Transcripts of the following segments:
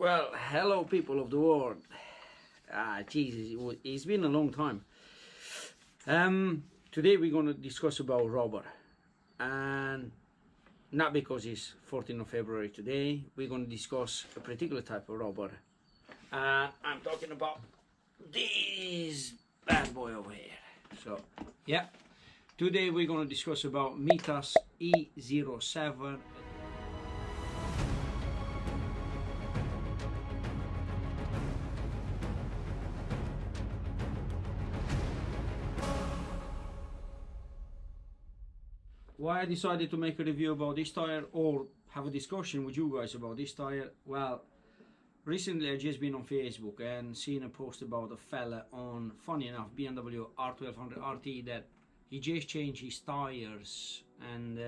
Well, hello people of the world. Jesus, it's been a long time. Today we're going to discuss about rubber, and not because it's 14th of February today. We're going to discuss a particular type of rubber, and I'm talking about this bad boy over here. So yeah, today we're going to discuss about Mitas E07. Why I decided to make a review about this tire or have a discussion with you guys about this tire? Well, recently I just been on Facebook and seen a post about a fella on, funny enough, BMW R1200 RT, that he just changed his tires, and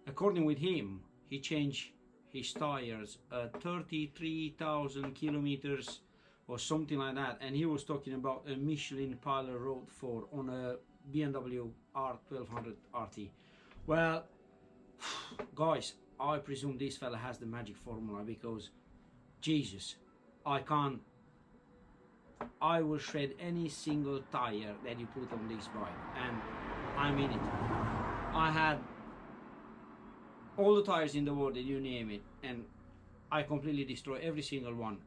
according with him, he changed his tires 33,000 kilometers or something like that, and he was talking about a Michelin Pilot Road 4 on a BMW R1200 RT. Well, guys, I presume this fella has the magic formula, because Jesus, I will shred any single tire that you put on this bike, and I mean it. I had all the tires in the world that you name it, and I completely destroy every single one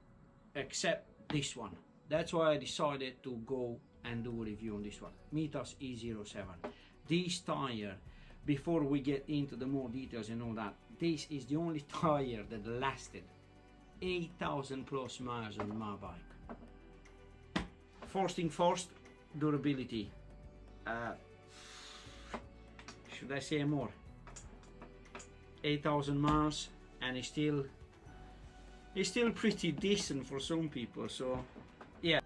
except this one. That's why I decided to go and do a review on this one, Mitas E07. This tire, before we get into the more details and all that, this is the only tire that lasted 8,000 plus miles on my bike. First thing first, durability. Should I say more? 8,000 miles, and it's still pretty decent for some people. So yeah.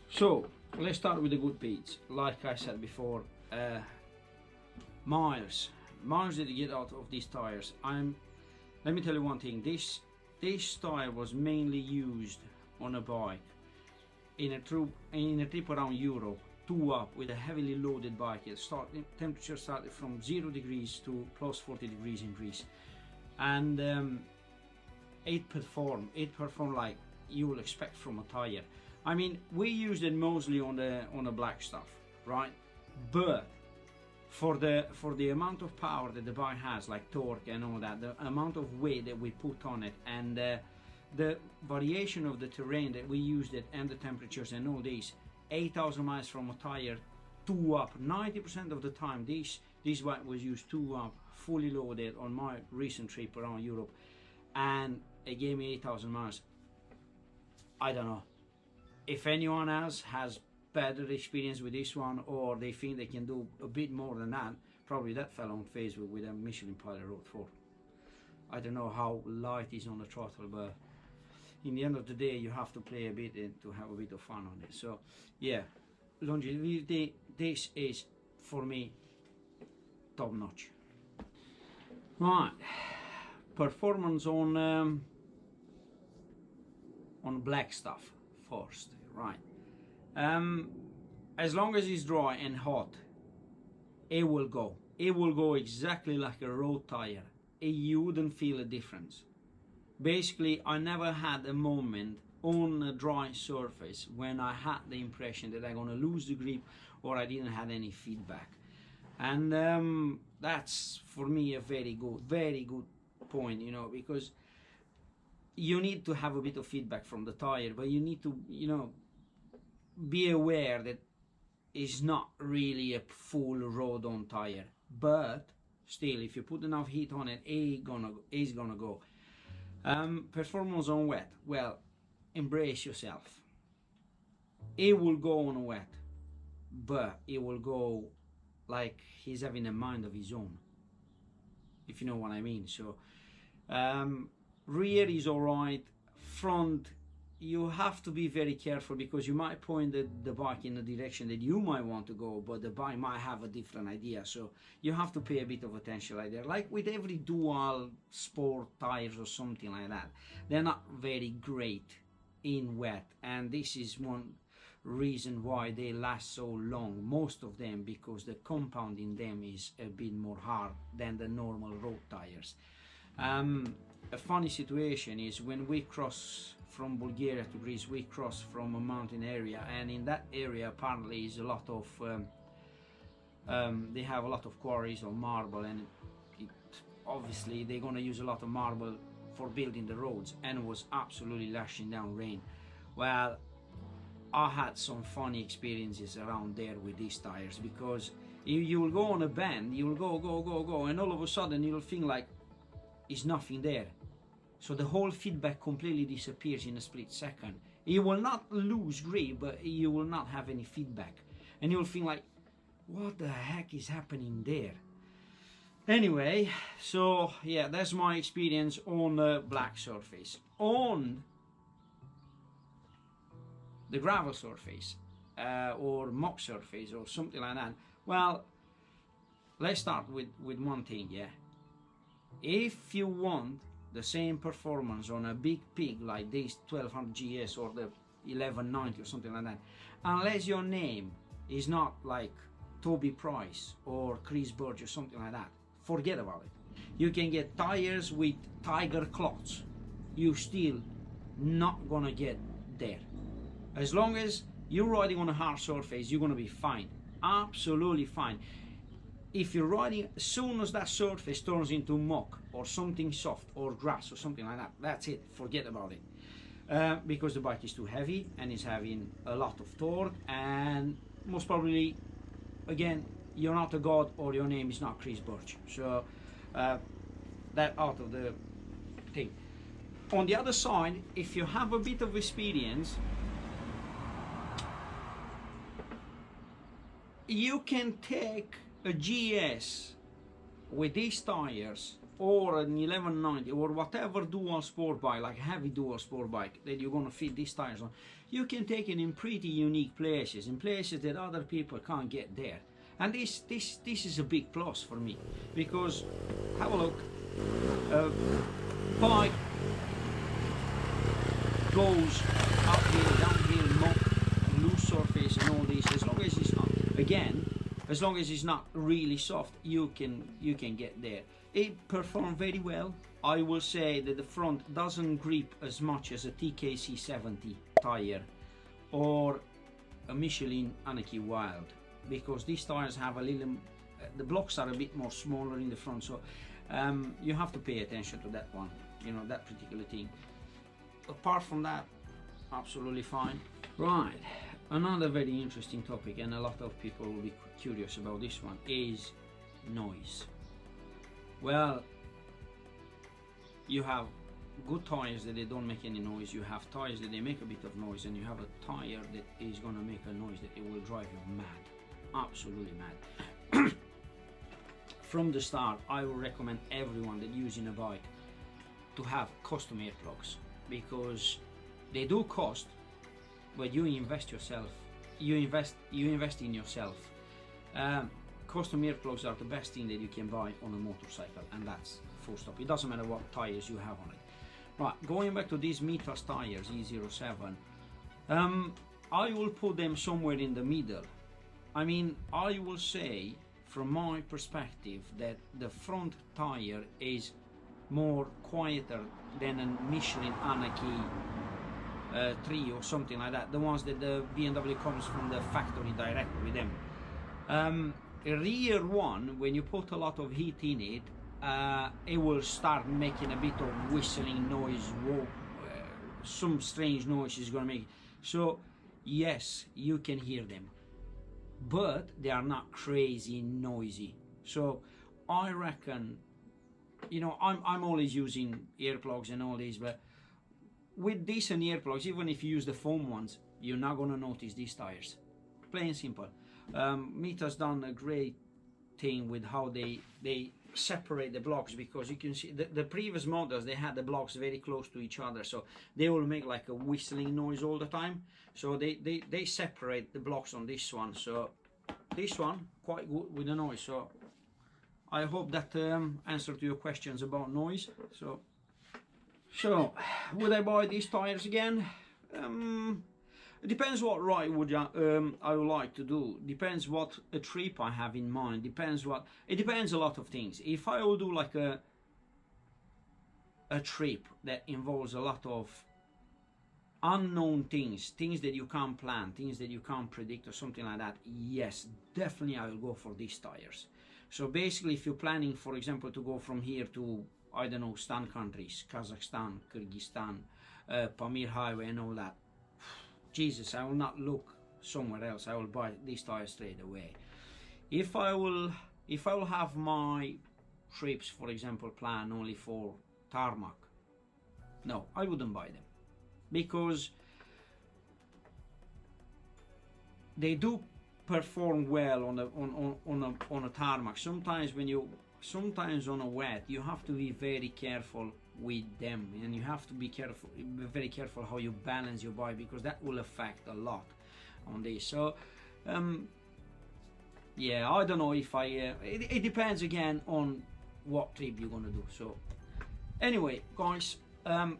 So let's start with the good bits. Like I said before, miles that you get out of these tires. Let me tell you one thing. This tire was mainly used on a bike in a trip around Europe, 2 up, with a heavily loaded bike. Temperature started from 0 degrees to plus 40 degrees in Greece, and it performed like you will expect from a tire. I mean, we used it mostly on the black stuff, right? But for the amount of power that the bike has, like torque and all that, the amount of weight that we put on it, and the variation of the terrain that we used it, and the temperatures and all these, 8,000 miles from a tire, 2 up. 90% of the time this bike was used 2 up, fully loaded, on my recent trip around Europe, and it gave me 8,000 miles. I don't know if anyone else has better experience with this one, or they think they can do a bit more than that. Probably that fella on Facebook with a Michelin Pilot Road 4. I don't know how light is on the throttle, but in the end of the day you have to play a bit and to have a bit of fun on it. So yeah, longevity, this is for me top notch. Right, performance on black stuff first, right? As long as it's dry and hot, it will go exactly like a road tire. You wouldn't feel a difference. Basically, I never had a moment on a dry surface when I had the impression that I'm gonna lose the grip, or I didn't have any feedback. And that's for me a very good point, you know, because you need to have a bit of feedback from the tire, but you need to, you know, be aware that it's not really a full road-on tire. But still, if you put enough heat on it, it's gonna go. Performance on wet. Well, embrace yourself. It will go on wet, but it will go like he's having a mind of his own, if you know what I mean. So rear is alright. Front, you have to be very careful, because you might point the bike in a direction that you might want to go, but the bike might have a different idea. So you have to pay a bit of attention like that. Like with every dual sport tires or something like that, they're not very great in wet, and this is one reason why they last so long, most of them, because the compound in them is a bit more hard than the normal road tires. a funny situation is when we cross from Bulgaria to Greece, we cross from a mountain area, and in that area apparently is a lot of they have a lot of quarries of marble, and obviously they're going to use a lot of marble for building the roads, and it was absolutely lashing down rain. Well, I had some funny experiences around there with these tires, because you will go on a bend, you will go, and all of a sudden you'll think like it's nothing there. So the whole feedback completely disappears in a split second. You will not lose grip, but you will not have any feedback, and you'll think like, what the heck is happening there? Anyway, so yeah, that's my experience on the black surface. On the gravel surface or muck surface or something like that, well, let's start with one thing. Yeah, if you want the same performance on a big pig like this 1200 GS or the 1190 or something like that, unless your name is not like Toby Price or Chris Burge or something like that, forget about it. You can get tires with tiger clots, you still not gonna get there. As long as you're riding on a hard surface, you're gonna be fine, absolutely fine. If you're riding, as soon as that surface turns into muck or something soft or grass or something like that, that's it, forget about it. Because the bike is too heavy and it's having a lot of torque, and most probably, again, you're not a god or your name is not Chris Burge. So that out of the thing. On the other side, if you have a bit of experience, you can take a GS with these tires or an 1190 or whatever dual sport bike, like heavy dual sport bike that you're gonna fit these tires on. You can take it in pretty unique places, in places that other people can't get there. And this is a big plus for me, because have a look, bike goes uphill, downhill, muck, loose surface and all this. As long as it's not, again, as long as it's not really soft, you can get there. It performed very well. I will say that the front doesn't grip as much as a TKC 70 tire or a Michelin Anarchy Wild, because these tires have a little, the blocks are a bit more smaller in the front, so you have to pay attention to that one, you know, that particular thing. Apart from that, absolutely fine. Right, another very interesting topic, and a lot of people will be curious about this one, is noise. Well, you have good tires that they don't make any noise, you have tires that they make a bit of noise, and you have a tire that is going to make a noise that it will drive you mad, absolutely mad. From the start, I will recommend everyone that using a bike to have custom earplugs, because they do cost, but you invest yourself, you invest in yourself. Custom earplugs are the best thing that you can buy on a motorcycle, and that's full stop. It doesn't matter what tires you have on it. Right, going back to these Mitas tires E07, I will put them somewhere in the middle. I mean, I will say from my perspective that the front tire is more quieter than a Michelin Anarchy 3 or something like that, the ones that the BMW comes from the factory direct with them. A rear one, when you put a lot of heat in it, it will start making a bit of whistling noise, some strange noise is going to make. So yes, you can hear them, but they are not crazy noisy. So I reckon, you know, I'm always using earplugs and all these, but with decent earplugs, even if you use the foam ones, you're not going to notice these tires. Plain and simple. Mita's done a great thing with how they separate the blocks, because you can see the previous models, they had the blocks very close to each other, so they will make like a whistling noise all the time. So they separate the blocks on this one, so this one quite good with the noise. So I hope that answered to your questions about noise. So would I buy these tires again? It depends what ride I would like to do. Depends what a trip I have in mind. It depends a lot of things. If I will do like a a trip that involves a lot of unknown things that you can't plan, things that you can't predict or something like that, yes, definitely I will go for these tires. So basically, if you're planning, for example, to go from here to, I don't know, Stan countries, Kazakhstan, Kyrgyzstan, Pamir Highway and all that, Jesus, I will not look somewhere else. I will buy these tires straight away. If I will have my trips, for example, planned only for tarmac, no, I wouldn't buy them, because they do perform well on a tarmac. Sometimes on a wet, you have to be very careful with them, and you have to be very careful how you balance your bike, because that will affect a lot on this. So yeah, I don't know if it depends again on what trip you're gonna do. So anyway, guys,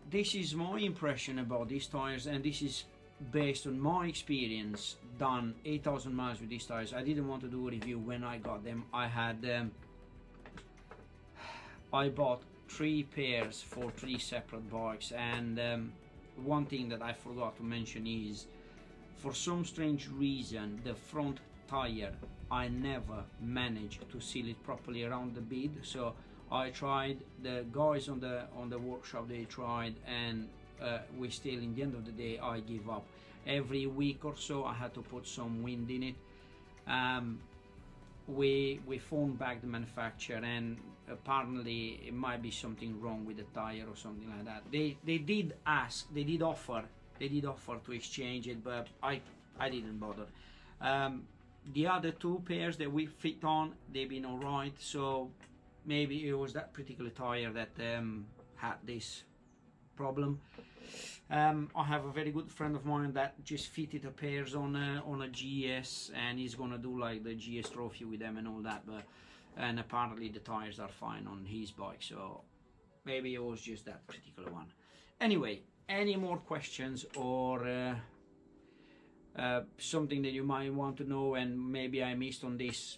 this is my impression about these tires, and this is based on my experience, done 8,000 miles with these tires. I didn't want to do a review when I got them. I bought 3 pairs for 3 separate bikes, and one thing that I forgot to mention is, for some strange reason, the front tire, I never managed to seal it properly around the bed. So I tried, the guys on the workshop, they tried, and we still, in the end of the day, I give up. Every week or so I had to put some wind in it. We phoned back the manufacturer, and apparently it might be something wrong with the tire or something like that. They did ask, they did offer to exchange it, but I didn't bother. The other 2 pairs that we fit on, they've been alright. So maybe it was that particular tire that had this problem. I have a very good friend of mine that just fitted the pairs on a GS, and he's gonna do like the GS trophy with them and all that, and apparently the tires are fine on his bike, so maybe it was just that particular one. Anyway, any more questions or something that you might want to know and maybe I missed on this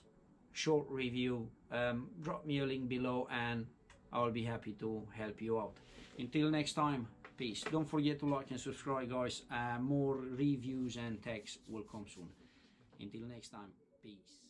short review, drop me a link below and I'll be happy to help you out. Until next time, peace. Don't forget to like and subscribe, guys. More reviews and texts will come soon. Until next time, peace.